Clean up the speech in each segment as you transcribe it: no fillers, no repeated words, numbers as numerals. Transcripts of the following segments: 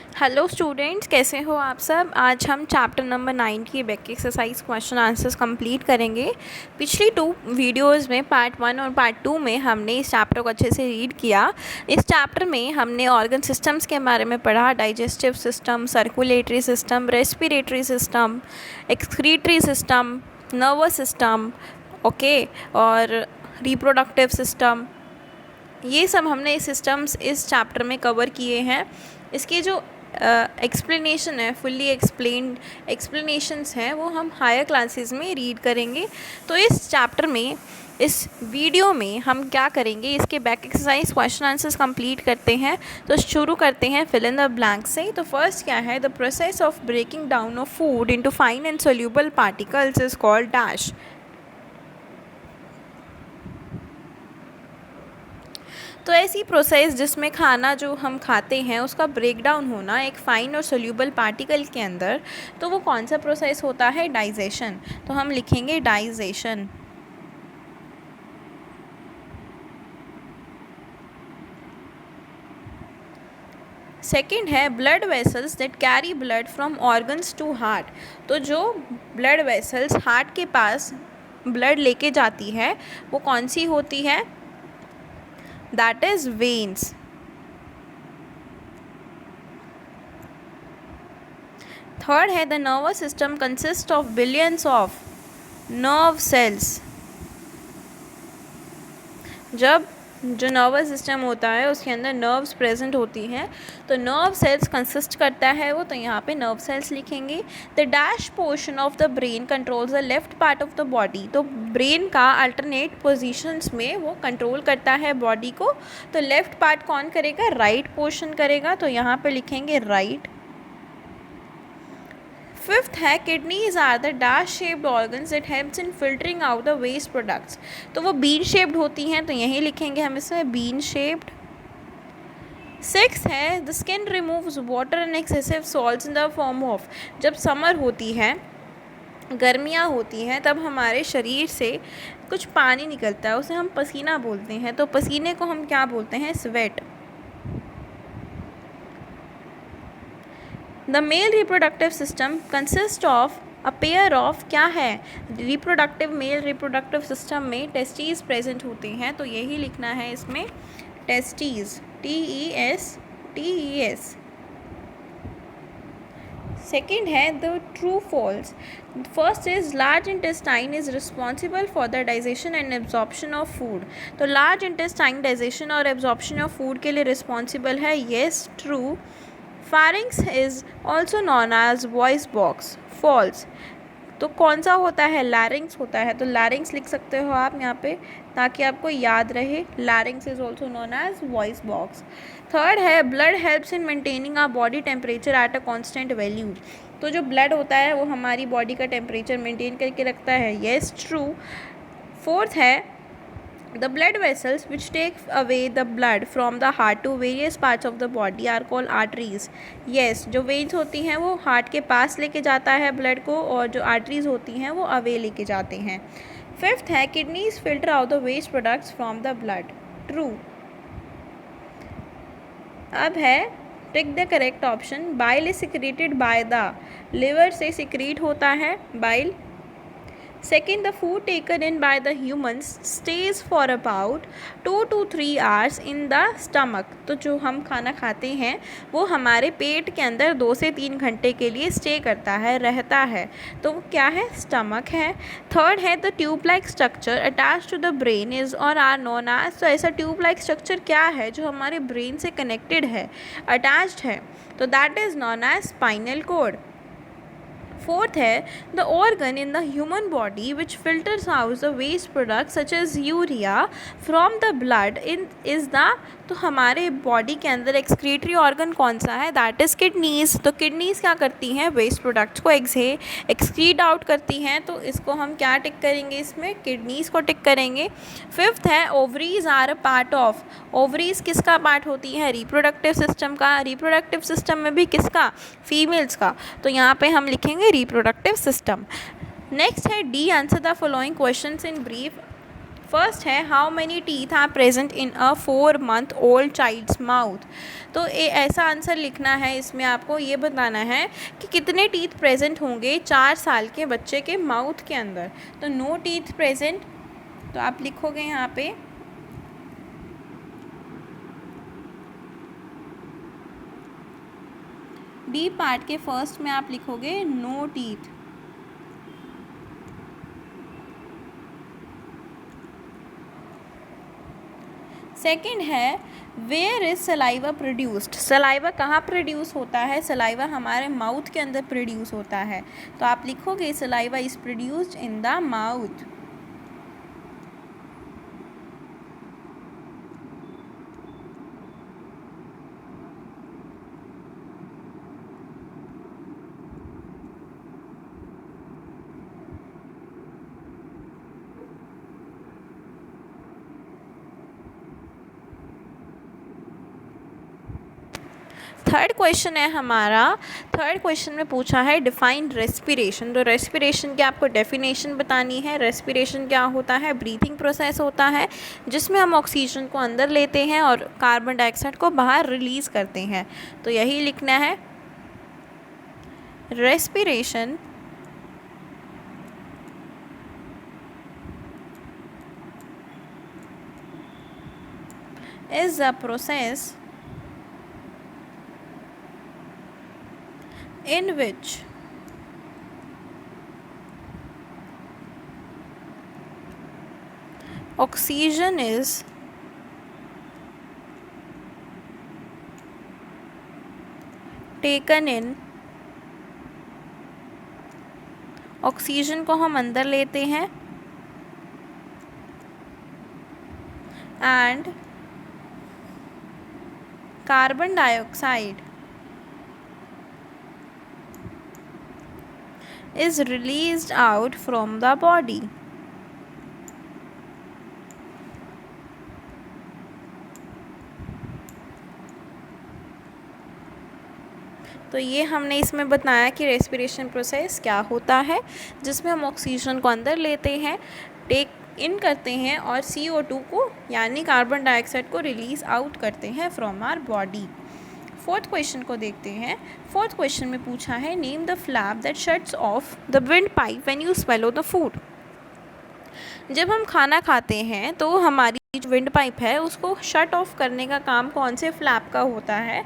Hello students, कैसे हो आप सब। आज हम चैप्टर नंबर 9 की back exercise question answers complete करेंगे। पिछली 2 वीडियोस में पार्ट 1 और पार्ट 2 में हमने इस चैप्टर को अच्छे से रीड किया। इस चैप्टर में हमने ऑर्गन सिस्टम्स के बारे में पढ़ा, digestive system, circulatory system, respiratory system, excretory system, nervous system, okay, और रिप्रोडक्टिव सिस्टम। ये सब हमने इस सिस्टम्स इस चैप्टर में कवर किए हैं। इसके जो एक्सप्लेनेशन है, फुल्ली एक्सप्लेन्ड एक्सप्लेनेशंस हैं, वो हम हायर क्लासेस में रीड करेंगे। तो इस चैप्टर में, इस वीडियो में हम क्या करेंगे, इसके back exercise question answers complete करते हैं। तो शुरू करते हैं फिल इन द ब्लैंक से। तो फर्स्ट क्या है, the process of breaking down of food into fine and soluble particles is called dash. तो ऐसी प्रोसेस जिसमें खाना जो हम खाते हैं उसका ब्रेक डाउन होना एक फाइन और सोल्यूबल पार्टिकल के अंदर, तो वो कौन सा प्रोसेस होता है, डाइजेशन। तो हम लिखेंगे डाइजेशन। सेकेंड है blood vessels that carry blood from organs to heart. तो जो ब्लड वेसल्स हार्ट के पास ब्लड लेके जाती है वो कौन सी होती है, दैट इज वेन्स। थर्ड है the nervous system consist of billions of nerve sales. जब जो नर्वस सिस्टम होता है उसके अंदर नर्व्स प्रेजेंट होती हैं, तो नर्व सेल्स कंसिस्ट करता है वो, तो यहाँ पे नर्व सेल्स लिखेंगे। The dash portion of the brain controls the left part of the body. तो ब्रेन का अल्टरनेट पोजीशंस में वो कंट्रोल करता है बॉडी को। तो लेफ्ट पार्ट कौन करेगा, राइट पोर्शन करेगा, तो यहाँ पे लिखेंगे राइट। फिफ्थ है kidneys are the dash shaped organs it helps in filtering out the waste products. तो वो बीन शेप्ड होती हैं, तो यही लिखेंगे हम इसमें बीन शेप्ड। सिक्स है the skin removes water and excessive salts in the form of. जब समर होती है, गर्मियाँ होती हैं, तब हमारे शरीर से कुछ पानी निकलता है, उसे हम पसीना बोलते हैं। तो पसीने को हम क्या बोलते हैं, sweat. The male reproductive system consist of a pair of, क्या है, रिप्रोडक्टिव मेल रिप्रोडक्टिव सिस्टम में टेस्टीज प्रेजेंट होते हैं, तो यही लिखना है इसमें टेस्टीज, TESTES। सेकेंड है the true false. First is large intestine is responsible for the digestion and absorption of food. तो लार्ज इंटेस्टाइन डाइजेशन और एब्जॉर्प्शन ऑफ फूड के लिए रिस्पॉन्सिबल है, yes, true. Pharynx is also known as voice box, false। तो कौन सा होता है, larynx होता है, तो larynx लिख सकते हो आप यहाँ पे ताकि आपको याद रहे। larynx is also known as voice box। Third है blood helps in maintaining our body temperature at a constant value। तो जो blood होता है वो हमारी बॉडी का टेम्परेचर मेंटेन करके रखता है, yes, true। फोर्थ है the blood vessels which take away the blood from the heart to various parts of the body are called arteries। yes, जो veins होती हैं वो हार्ट के पास लेके जाता है ब्लड को, और जो arteries होती हैं वो अवे लेके जाते हैं। फिफ्थ है kidneys filter out the waste products from the blood, true। अब है tick the correct option. Bile is secreted by the liver से सिक्रीट होता है bile. Second, the food taken in by the humans stays for about 2 to 3 hours in the stomach। तो जो हम खाना खाते हैं वो हमारे पेट के अंदर 2 से 3 घंटे के लिए स्टे करता है, रहता है, तो वो क्या है, स्टमक है। थर्ड है the tube like structure attach to the brain is और आर नोन एज। तो ऐसा ट्यूब लाइक स्ट्रक्चर क्या है जो हमारे ब्रेन से कनेक्टेड है, अटैच्ड है, तो that is known as spinal cord. Fourth है the organ in the human body which filters out the waste product such as urea from the blood in is the. तो हमारे body के अंदर excretory organ कौन सा है, that is kidneys. तो kidneys क्या करती हैं, वेस्ट प्रोडक्ट्स को एक्सक्रीट आउट करती हैं, तो इसको हम क्या टिक करेंगे, इसमें किडनीज को टिक करेंगे। फिफ्थ है ovaries are a part of. Ovaries किसका पार्ट होती है, रिप्रोडक्टिव सिस्टम का। रिप्रोडक्टिव सिस्टम में भी किसका, फीमेल्स का, तो यहाँ पे हम लिखेंगे रिप्रोडक्टिव सिस्टम। नेक्स्ट है D, answer the following questions in brief. First है how many teeth are present in a 4 month old child's mouth. तो ऐसा आंसर लिखना है, इसमें आपको ये बताना है कि कितने टीथ प्रेजेंट होंगे 4 साल के बच्चे के माउथ के अंदर। तो नो टीथ प्रेजेंट, तो आप लिखोगे यहाँ पे डी पार्ट के फर्स्ट में आप लिखोगे नो टीथ। सेकंड है where is saliva produced. Saliva कहाँ प्रोड्यूस होता है? सलाइवा हमारे माउथ के अंदर प्रोड्यूस होता है, तो आप लिखोगे saliva is produced in the mouth. Third question है हमारा। थर्ड क्वेश्चन में पूछा है डिफाइन रेस्पिरेशन। तो रेस्पिरेशन की आपको डेफिनेशन बतानी है। रेस्पिरेशन क्या होता है? ब्रीथिंग प्रोसेस होता है जिसमें हम ऑक्सीजन को अंदर लेते हैं और कार्बन डाइऑक्साइड को बाहर रिलीज़ करते हैं। तो यही लिखना है, respiration is a process in which oxygen is taken in, oxygen को हम अंदर लेते हैं and carbon dioxide is released out from the body। तो ये हमने इसमें बताया कि रेस्पिरेशन प्रोसेस क्या होता है, जिसमें हम ऑक्सीजन को अंदर लेते हैं, टेक इन करते हैं और CO2 को यानी कार्बन डाइऑक्साइड को रिलीज़ आउट करते हैं from our body. Fourth question को देखते हैं। फोर्थ क्वेश्चन में पूछा है name the flap that shuts off the windpipe when you swallow the food. जब हम खाना खाते हैं तो हमारी जो विंड पाइप है उसको शट ऑफ करने का काम कौन से फ्लैप का होता है?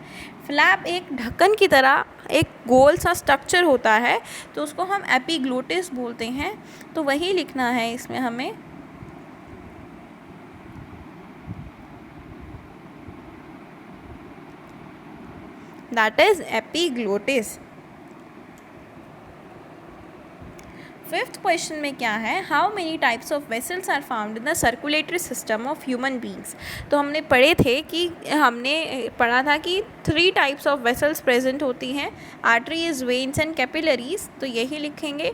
फ्लैप एक ढक्कन की तरह एक गोल सा स्ट्रक्चर होता है, तो उसको हम एपिग्लोटिस बोलते हैं। तो वही लिखना है इसमें हमें, that is epiglottis. Fifth question में क्या है? How many types of vessels are found in the circulatory system of human beings. तो हमने पढ़ा था कि 3 टाइप्स ऑफ वेसल्स प्रेजेंट होती हैं, आर्टरीज, वेन्स एंड कैपिलरीज। तो यही लिखेंगे।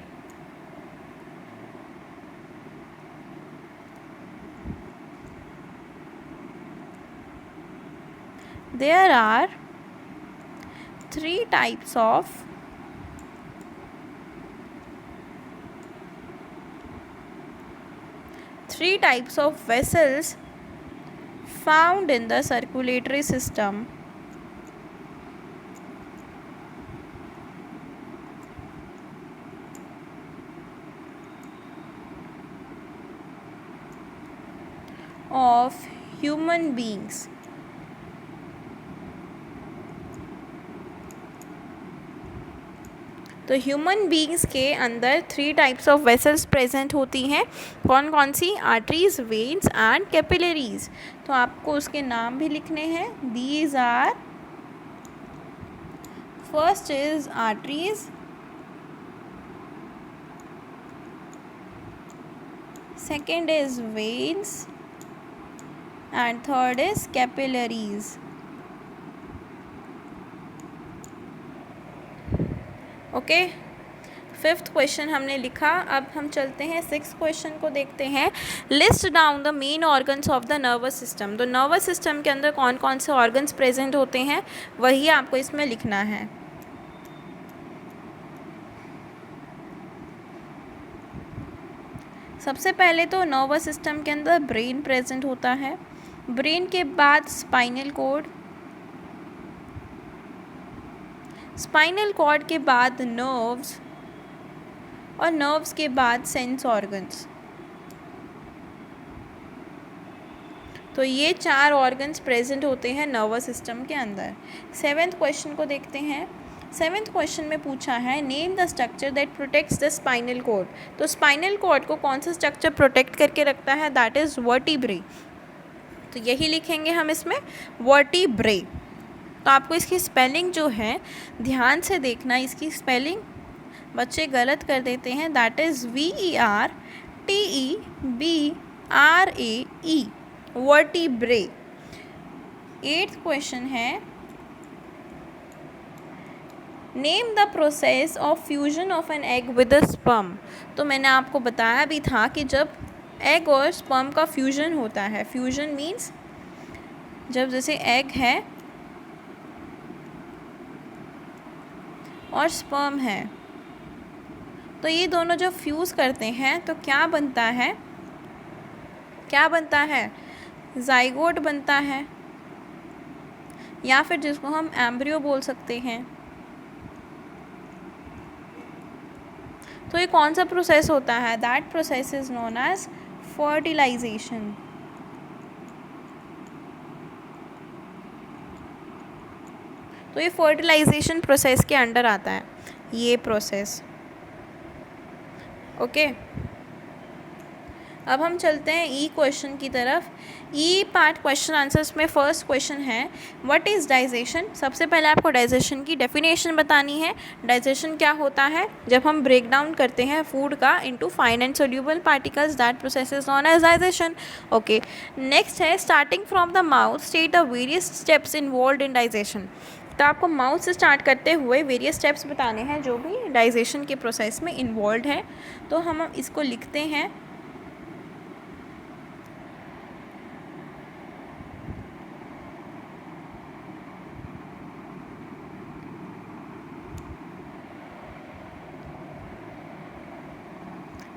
There are 3 types of vessels found in the circulatory system of human beings। तो ह्यूमन बींग्स के अंदर 3 टाइप्स ऑफ वेसल्स प्रेजेंट होती हैं। कौन कौन सी? Arteries, veins and capillaries. तो आपको उसके नाम भी लिखने हैं। These are, first is arteries, second is veins and third is capillaries. Okay, fifth question हमने लिखा। अब हम चलते हैं 6th क्वेश्चन को देखते हैं। List down the main organs of the nervous system. तो नर्वस सिस्टम के अंदर कौन कौन से ऑर्गन्स प्रेजेंट होते हैं वही आपको इसमें लिखना है। सबसे पहले तो नर्वस सिस्टम के अंदर ब्रेन प्रेजेंट होता है, ब्रेन के बाद स्पाइनल कॉर्ड, स्पाइनल कॉर्ड के बाद नर्व्स और नर्व्स के बाद सेंस ऑर्गन्स। तो ये 4 ऑर्गन्स प्रेजेंट होते हैं नर्वस सिस्टम के अंदर। 7th क्वेश्चन को देखते हैं। 7th क्वेश्चन में पूछा है name the structure that protects the spinal cord. तो स्पाइनल कॉर्ड को कौन सा स्ट्रक्चर प्रोटेक्ट करके रखता है? That is vertebrae. तो यही लिखेंगे हम इसमें, वर्टिब्रे। तो आपको इसकी स्पेलिंग जो है ध्यान से देखना, इसकी स्पेलिंग बच्चे गलत कर देते हैं। That is VERTEBRAE, vertebrae. 8th question है name the process of fusion of an egg with a sperm. तो मैंने आपको बताया भी था कि जब एग और स्पर्म का फ्यूजन होता है, फ्यूजन मीन्स जब जैसे एग है और स्पर्म है, तो ये दोनों जब फ्यूज़ करते हैं तो क्या बनता है? क्या बनता है? ज़ाइगोट बनता है, या फिर जिसको हम एम्ब्रियो बोल सकते हैं। तो ये कौन सा प्रोसेस होता है? That process is known as fertilisation. तो ये फर्टिलाइजेशन प्रोसेस के अंडर आता है ये प्रोसेस। ओके, अब हम चलते हैं ई क्वेश्चन की तरफ। ई पार्ट क्वेश्चन आंसर्स में फर्स्ट क्वेश्चन है व्हाट इज़ डाइजेशन। सबसे पहले आपको डाइजेशन की डेफिनेशन बतानी है। डाइजेशन क्या होता है? जब हम ब्रेक डाउन करते हैं फूड का into fine and soluble particles, that process is known as digestion. Okay, next है starting from the mouth state the various steps involve in digestion. तो आपको माउथ से स्टार्ट करते हुए वेरियस स्टेप्स बताने हैं जो भी डाइजेशन के प्रोसेस में इन्वॉल्व है। तो हम इसको लिखते हैं।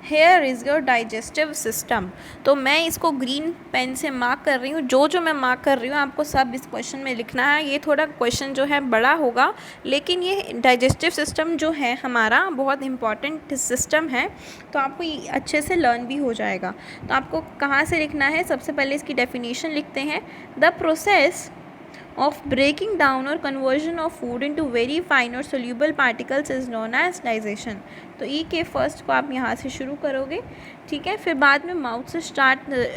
Here is your digestive system. तो मैं इसको ग्रीन पेन से मार्क कर रही हूँ। जो मैं मार्क कर रही हूँ आपको सब इस क्वेश्चन में लिखना है। ये थोड़ा क्वेश्चन जो है बड़ा होगा, लेकिन ये डाइजेस्टिव सिस्टम जो है हमारा बहुत इंपॉर्टेंट सिस्टम है, तो आपको ये अच्छे से लर्न भी हो जाएगा। तो आपको कहाँ से लिखना है? सबसे पहले इसकी डेफिनेशन लिखते हैं। The process of breaking down or conversion of food into very fine or soluble particles is known as digestion। तो ई के फर्स्ट को आप यहाँ से शुरू करोगे, ठीक है। फिर बाद में माउथ से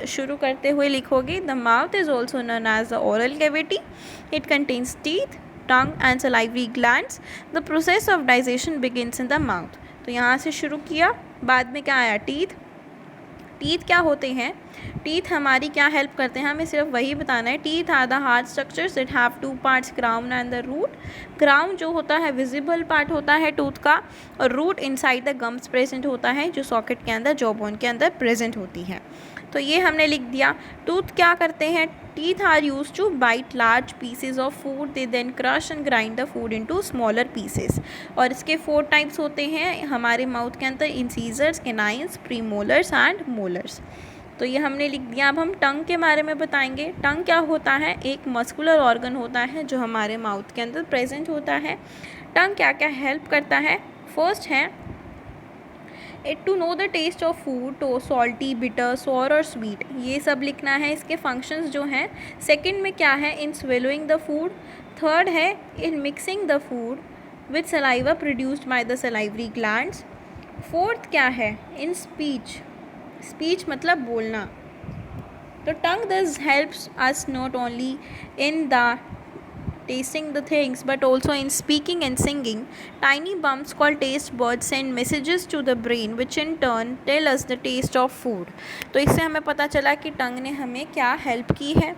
शुरू करते हुए लिखोगे the mouth is also known as the oral cavity. It contains teeth, tongue and salivary glands. The process of digestion begins in the mouth. तो यहाँ से शुरू किया, बाद में क्या आया? टीथ। टीथ क्या होते हैं? टीथ हमारी क्या हेल्प करते हैं? हमें सिर्फ वही बताना है। Teeth are the hard structures that have 2 parts, crown and the root. Crown जो होता है विजिबल पार्ट होता है टूथ का, और root inside the gums present होता है, जो सॉकेट के अंदर, जॉ बोन के अंदर प्रेजेंट होती है। तो ये हमने लिख दिया। टूथ क्या करते हैं? Teeth are use to bite large pieces of food, they then crush and grind the food into smaller pieces. और इसके 4 टाइप्स होते हैं हमारे माउथ के अंदर, incisors, canines, premolars and molars. तो ये हमने लिख दिया। अब हम टंग के बारे में बताएंगे। टंग क्या होता है? एक मस्कुलर ऑर्गन होता है जो हमारे माउथ के अंदर प्रेजेंट होता है। टंग क्या क्या हेल्प करता है? फर्स्ट है it to know the taste of food, तो सॉल्टी, बिटर, सॉर और स्वीट, ये सब लिखना है। इसके फंक्शंस जो हैं, सेकंड में क्या है? In swallowing the food. Third है in mixing the food with saliva produced by the salivary glands. Fourth क्या है? In speech. स्पीच मतलब बोलना। तो tongue this helps us not only in the tasting the things but also in speaking and singing. Tiny bumps called taste buds send messages to the brain which in turn tell us the taste of food। तो इससे हमें पता चला कि टंग ने हमें क्या help की है।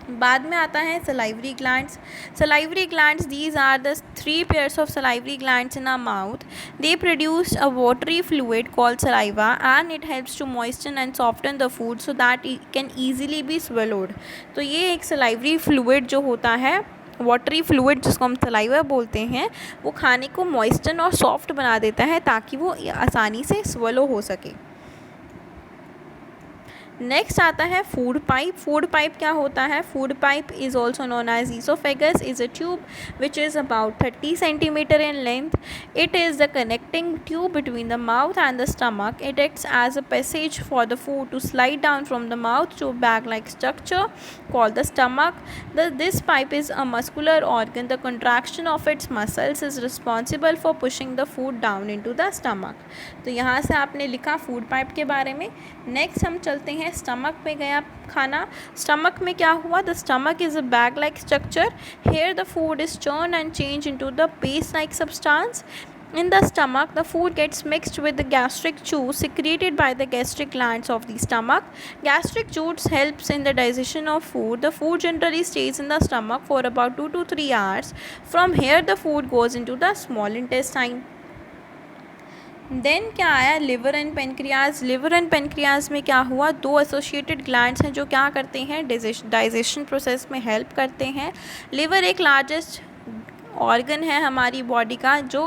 बाद में आता है salivary glands. Salivary glands, these are the 3 pairs of salivary glands in our mouth. They produce a watery fluid called saliva and it helps to moisten and soften the food so that it can easily be swallowed। तो ये एक salivary fluid जो होता है, watery fluid जिसको हम saliva बोलते हैं, वो खाने को मॉइस्टन और सॉफ्ट बना देता है ताकि वो आसानी से स्वेलो हो सके। नेक्स्ट आता है फूड पाइप. फूड पाइप क्या होता है? Food pipe is also known as oesophagus, is a tube which is about 30 centimeter in length. It is the connecting tube between the mouth and the stomach. It acts as a passage for the food to slide down from the mouth to a bag-like structure called the stomach. This pipe is a muscular organ. The contraction of its muscles is responsible for pushing the food down into the stomach. तो यहाँ से आपने लिखा food pipe के बारे में. Next हम चलते हैं स्टमक पे. गया खाना. स्टमक में क्या हुआ? The stomach is a bag like structure. Here the food is turn and change into the paste like substance. In the stomach, the food gets mixed with the gastric juice secreted by the gastric glands of the stomach. Gastric juice helps in the digestion of food. The food generally stays in the stomach for about 2 to 3 hours. From here, the food goes into the small intestine. Then क्या आया? Liver and pancreas. Liver and pancreas में क्या हुआ? दो associated glands हैं जो क्या करते हैं? डाइजेशन प्रोसेस में हेल्प करते हैं. लिवर एक लार्जेस्ट ऑर्गन है हमारी बॉडी का जो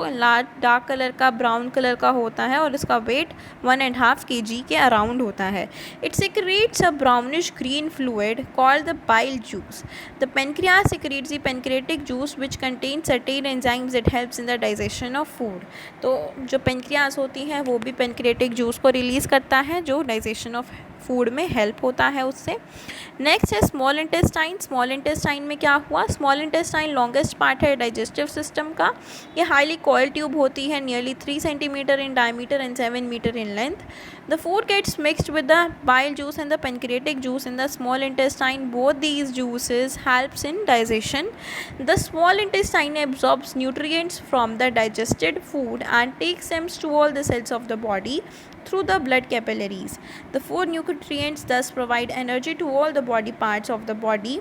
डार्क कलर का, ब्राउन कलर का होता है और इसका वेट 1.5 kg के अराउंड होता है. It secretes a brownish green fluid called the bile juice. The pancreas secretes the pancreatic juice which contain certain enzymes it helps in the digestion of food. तो जो पेनक्रियाज होती है वो भी pancreatic juice को release करता है जो डाइजेशन ऑफ फूड में हेल्प होता है उससे. नेक्स्ट है स्मॉल इंटेस्टाइन. स्मॉल इंटेस्टाइन में क्या हुआ? स्मॉल इंटेस्टाइन लॉन्गेस्ट पार्ट है डाइजेस्टिव सिस्टम का. ये हाईली कॉइल ट्यूब होती है, nearly 3 centimeter in diameter and 7 meter in length. The food gets mixed with the bile juice and the pancreatic juice in the small intestine. Both these juices helps in digestion. The small intestine absorbs nutrients from the digested food and takes them to all the cells of the body through the blood capillaries. The food nutrients thus provide energy to all the body parts of the body,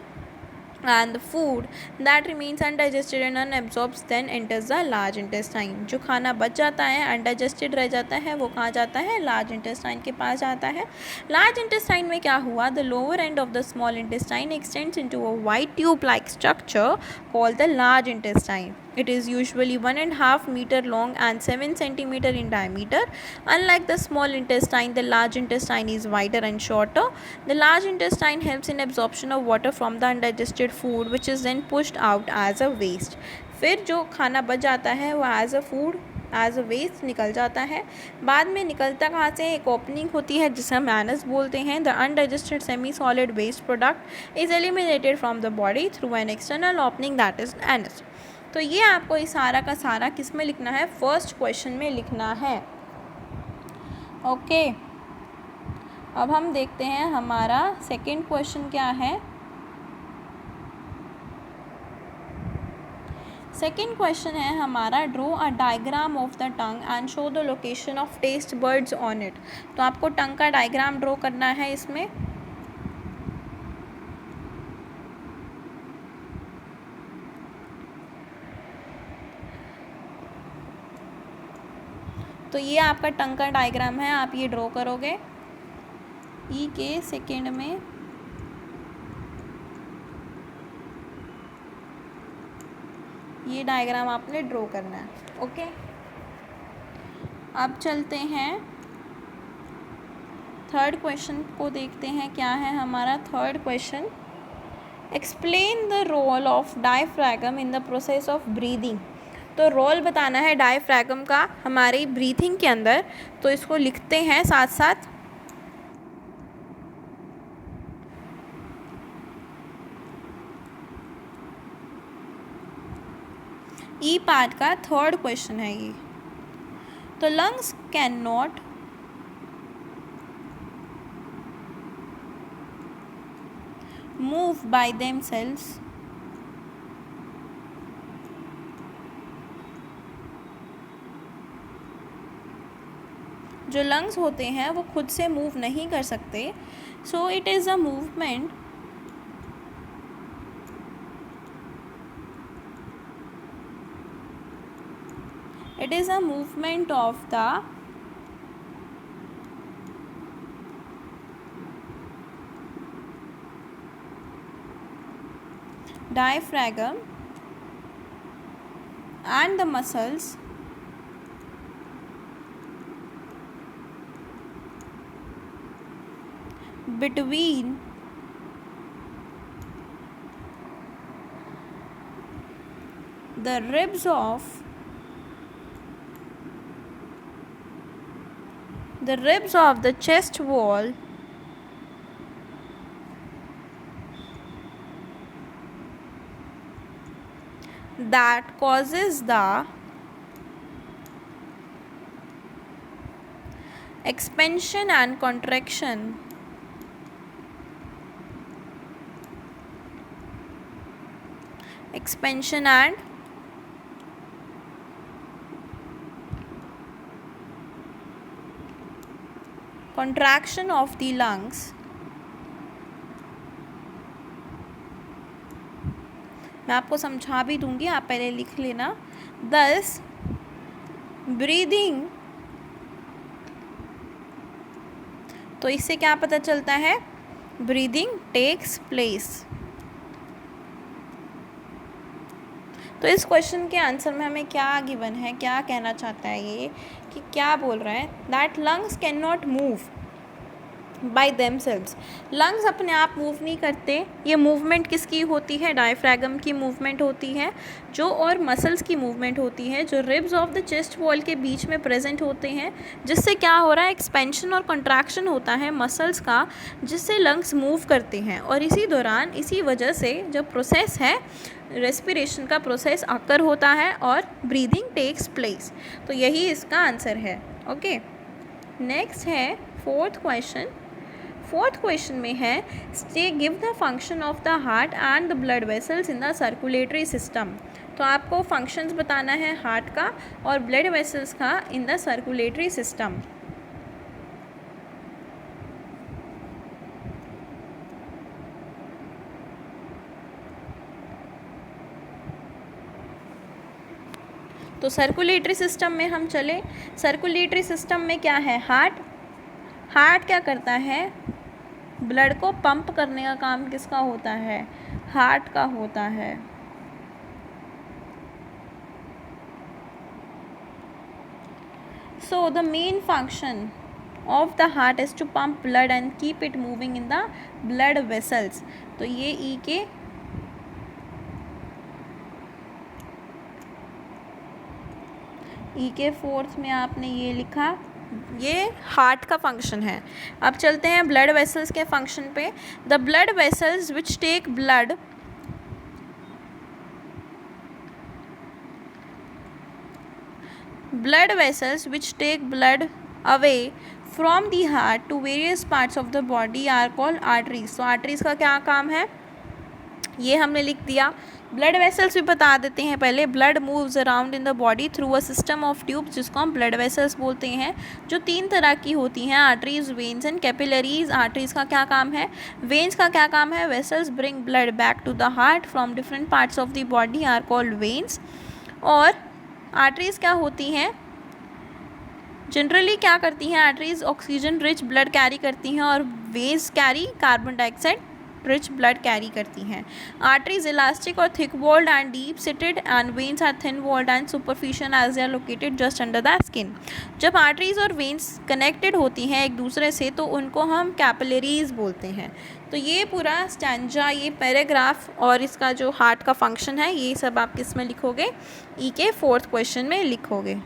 and the food that remains undigested and unabsorbed then enters the large intestine. जो खाना बच जाता है, undigested रह जाता है, वो कहाँ जाता है? large intestine के पास जाता है. large intestine में क्या हुआ? the lower end of the small intestine extends into a wide tube like structure called the large intestine. It is usually 1.5 meter long and 7 centimeter in diameter. Unlike the small intestine, the large intestine is wider and shorter. The large intestine helps in absorption of water from the undigested food, which is then pushed out as a waste. फिर जो खाना बच जाता है वो as a food, as a waste निकल जाता है. बाद में निकलता कहाँ से? एक ओपनिंग होती है जिसे हम एनस बोलते हैं. The undigested semi solid waste product is eliminated from the body through an external opening that is anus. तो ये आपको इस सारा का सारा किस में लिखना है? फर्स्ट क्वेश्चन में लिखना है. ओके, अब हम देखते हैं हमारा सेकंड क्वेश्चन क्या है. सेकेंड क्वेश्चन है हमारा draw a diagram of the tongue and show the location of taste buds on it. तो आपको टंग का डायग्राम ड्रॉ करना है इसमें. तो ये आपका टंग का डायग्राम है, आप ये ड्रॉ करोगे. ई के सेकेंड में ये डायग्राम आपने ड्रॉ करना है. ओके, अब चलते हैं थर्ड क्वेश्चन को देखते हैं. क्या है हमारा third question? Explain the role of diaphragm in the process of breathing. तो रोल बताना है डायफ्रैगम का हमारी ब्रीथिंग के अंदर. तो इसको लिखते हैं साथ साथ. ई पार्ट का थर्ड क्वेश्चन है ये. तो lungs can not move by themselves जो लंग्स होते हैं वो खुद से मूव नहीं कर सकते. So it is a movement of the diaphragm and the muscles between the ribs of the chest wall that causes the expansion and contraction of the lungs. मैं आपको समझा भी दूंगी, आप पहले लिख लेना. Thus ब्रीदिंग, तो इससे क्या पता चलता है? Breathing takes place. तो इस क्वेश्चन के आंसर में हमें क्या गिवन है, क्या कहना चाहता है ये, कि क्या बोल रहा है? That lungs can not move by themselves. Lungs अपने आप मूव नहीं करते. ये मूवमेंट किसकी होती है? डायफ्रैगम की मूवमेंट होती है जो, और मसल्स की मूवमेंट होती है जो ribs of the chest wall के बीच में प्रेजेंट होते हैं, जिससे क्या हो रहा है? एक्सपेंशन और कंट्रैक्शन होता है मसल्स का, जिससे लंग्स मूव करते हैं. और इसी दौरान, इसी वजह से जो प्रोसेस है, रेस्पिरेशन का प्रोसेस आकर होता है और ब्रीदिंग टेक्स प्लेस. तो यही इसका आंसर है. ओके, नेक्स्ट है फोर्थ क्वेश्चन. फोर्थ क्वेश्चन में है, stay give the function of the heart and the blood vessels in the circulatory system. तो आपको फंक्शंस बताना है हार्ट का और ब्लड वेसल्स का इन द सर्कुलेटरी सिस्टम. तो सर्कुलेटरी सिस्टम में हम चले. सर्कुलेटरी सिस्टम में क्या है? हार्ट. हार्ट क्या करता है? ब्लड को पंप करने का काम किसका होता है? हार्ट का होता है. So the main function of the heart is to pump blood and keep it moving in the blood vessels. तो ये ई के फोर्थ में आपने ये लिखा, ये हार्ट का फंक्शन है. अब चलते हैं ब्लड वेसल्स के फंक्शन पे. The blood vessels which take blood away from the heart to various parts of the body are called arteries. So arteries का क्या काम है? ये हमने लिख दिया. ब्लड वेसल्स भी बता देते हैं पहले. Blood moves around in the body through a system of tubes, जिसको हम ब्लड वेसल्स बोलते हैं, जो 3 तरह की होती हैं, arteries, veins and capillaries. Arteries का क्या काम है? वेन्स का क्या काम है? Vessels bring blood back to the heart from different parts of the body are called veins. और आर्टरीज क्या होती हैं? जनरली क्या करती हैं arteries? Oxygen rich blood carry करती हैं और veins carry carbon dioxide rich blood carry करती हैं. आर्टरीज इलास्टिक और thick walled and deep seated and veins are thin walled and superficial as they are located just under the skin. जब arteries और veins connected होती हैं एक दूसरे से तो उनको हम कैपिलरीज बोलते हैं. तो ये पूरा स्टैंजा, ये पैराग्राफ और इसका जो हार्ट का फंक्शन है, ये सब आप किस में लिखोगे? ई के फोर्थ क्वेश्चन में लिखोगे.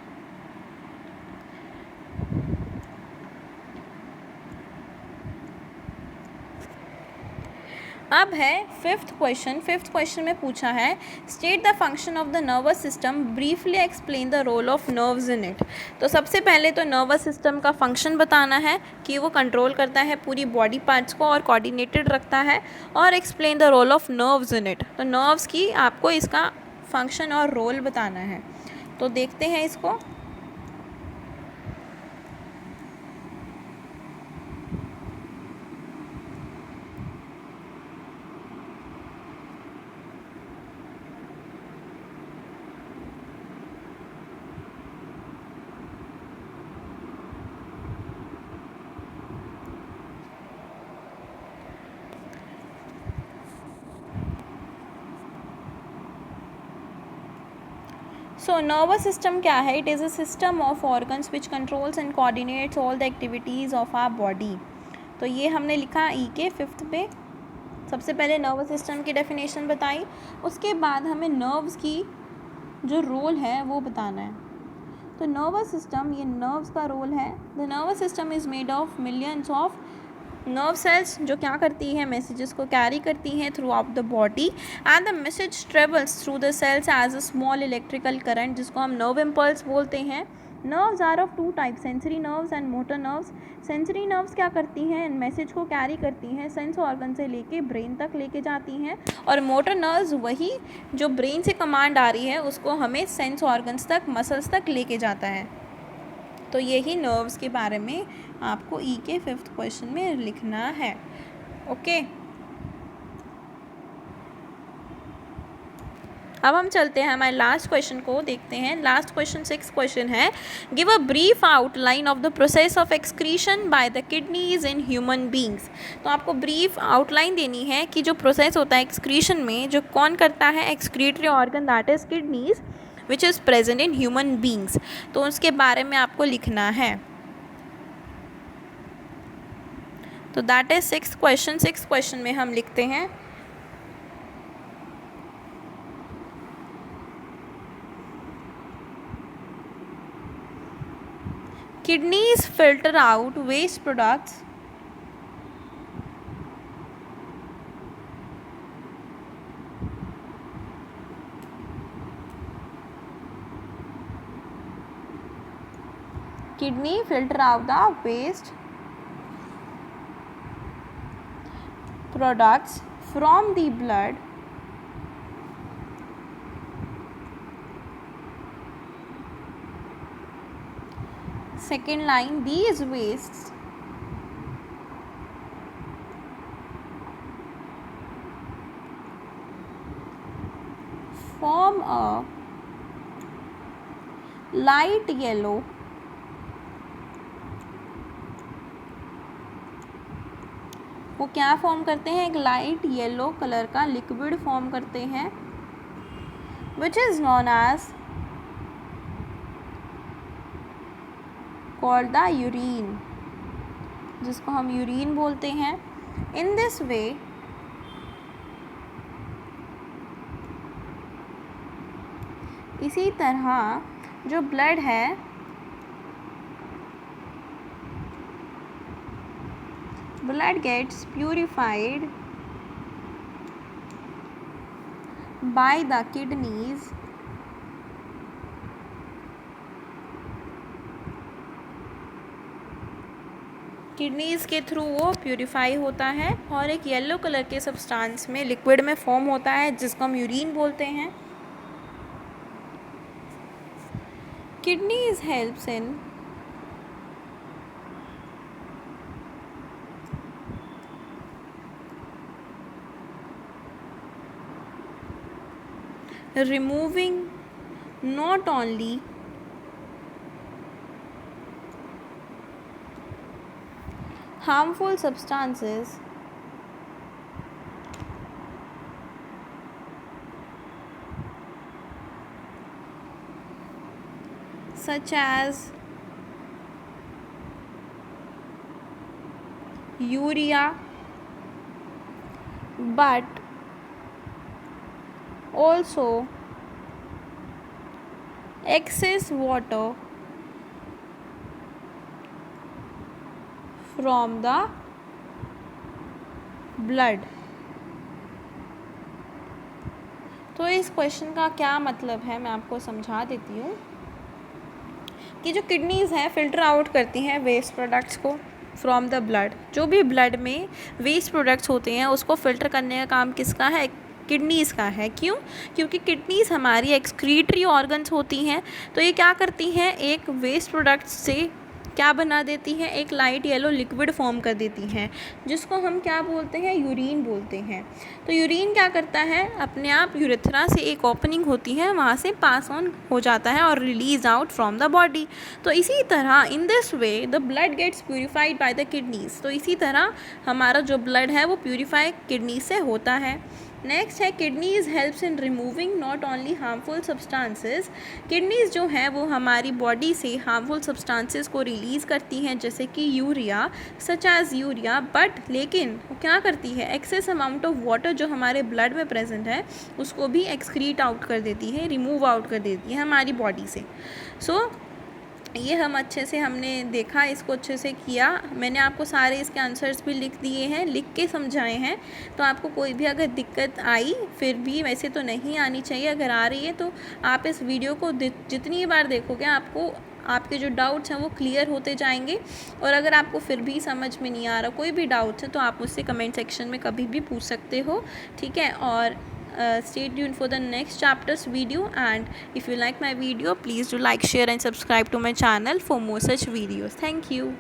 अब है फिफ्थ क्वेश्चन. फिफ्थ क्वेश्चन में पूछा है, state the function of the nervous system, briefly explain the role of nerves in it. तो सबसे पहले तो नर्वस सिस्टम का फंक्शन बताना है कि वो कंट्रोल करता है पूरी बॉडी पार्ट्स को और कोऑर्डिनेटेड रखता है, और explain the role of nerves in it. तो नर्व्स की आपको इसका फंक्शन और रोल बताना है. तो देखते हैं इसको. सो नर्वस सिस्टम क्या है? It is a system of organs which controls and coordinates all the activities of our body. तो ये हमने लिखा ई के 5th पे। सबसे पहले नर्वस सिस्टम की डेफिनेशन बताई, उसके बाद हमें नर्व्स की जो रोल है वो बताना है। तो नर्वस सिस्टम, ये नर्व्स का रोल है। The nervous system is made of millions of nerve cells, जो क्या करती है, मैसेजेस को कैरी करती हैं throughout the body, and the message travels through the cells as a small electrical current, जिसको हम नर्व इम्पल्स बोलते हैं। Nerves are of 2 type, sensory nerves and motor nerves. Sensory nerves क्या करती हैं, मैसेज को कैरी करती हैं, सेंस ऑर्गन से लेके ब्रेन तक लेके जाती हैं, और मोटर नर्व्स वही जो ब्रेन से कमांड आ रही है उसको हमें सेंस ऑर्गन्स तक, मसल्स तक लेके जाता है। तो यही नर्व्स के बारे में आपको ई के 5th क्वेश्चन में लिखना है। ओके, अब हम चलते हैं हमारे लास्ट क्वेश्चन को देखते हैं। लास्ट क्वेश्चन 6th क्वेश्चन है, give a brief outline of the process of excretion by the kidneys in human beings. तो आपको ब्रीफ आउटलाइन देनी है कि जो प्रोसेस होता है एक्सक्रीशन में, जो कौन करता है, excretory organ that is kidneys which is present in human beings, तो उसके बारे में आपको लिखना है। तो that is 6th question. 6th question में हम लिखते हैं, kidneys filter out waste products kidney filter out the waste products from the blood second line, these wastes form a light yellow वो क्या फॉर्म करते हैं, एक लाइट येलो कलर का लिक्विड फॉर्म करते हैं, which is known as called the urine, जिसको हम यूरिन बोलते हैं। इन दिस वे इसी तरह जो ब्लड है blood gets purified by the kidneys kidneys के थ्रू वो प्यूरिफाई होता है और एक येलो कलर के सब्सटेंस में, लिक्विड में फॉर्म होता है, जिसको हम यूरिन बोलते हैं। Kidneys helps in removing not only harmful substances such as urea but also excess water from the blood। तो इस क्वेश्चन का क्या मतलब है मैं आपको समझा देती हूँ कि जो किडनीज़ हैं फिल्टर आउट करती हैं वेस्ट प्रोडक्ट्स को फ्रॉम द ब्लड। जो भी ब्लड में वेस्ट प्रोडक्ट्स होते हैं उसको फ़िल्टर करने का काम किसका है, किडनीज़ का है। क्यों? क्योंकि किडनीज़ हमारी एक्सक्रीटरी ऑर्गन्स होती हैं, तो ये क्या करती हैं, एक वेस्ट प्रोडक्ट्स से क्या बना देती हैं, एक लाइट येलो लिक्विड फॉर्म कर देती हैं, जिसको हम क्या बोलते हैं, यूरिन बोलते हैं। तो यूरिन क्या करता है, अपने आप यूरेथ्रा से एक ओपनिंग होती है, वहाँ से पास ऑन हो जाता है और release out from the body. तो इसी तरह in this way the blood gets purified by the kidneys. तो इसी तरह हमारा जो ब्लड है वो प्यूरिफाई किडनी से होता है। नेक्स्ट है kidneys helps in removing not only harmful substances. Kidneys जो है वो हमारी बॉडी से हार्मफुल सब्सटेंसेस को रिलीज़ करती हैं, जैसे कि urea, such as urea, but लेकिन वो क्या करती है, एक्सेस अमाउंट ऑफ वाटर जो हमारे ब्लड में प्रेजेंट है उसको भी एक्सक्रीट आउट कर देती है, रिमूव आउट कर देती है हमारी बॉडी से। ये हम अच्छे से हमने देखा, इसको अच्छे से किया। मैंने आपको सारे इसके आंसर्स भी लिख दिए हैं, लिख के समझाए हैं। तो आपको कोई भी अगर दिक्कत आई, फिर भी वैसे तो नहीं आनी चाहिए, अगर आ रही है तो आप इस वीडियो को जितनी बार देखोगे आपको आपके जो डाउट्स हैं वो क्लियर होते जाएंगे। और अगर आपको फिर भी समझ में नहीं आ रहा, कोई भी डाउट्स है, तो आप मुझसे कमेंट सेक्शन में कभी भी पूछ सकते हो, ठीक है। और stay tuned for the next chapters video, and if you like my video, please do like, share and subscribe to my channel for more such videos. Thank you.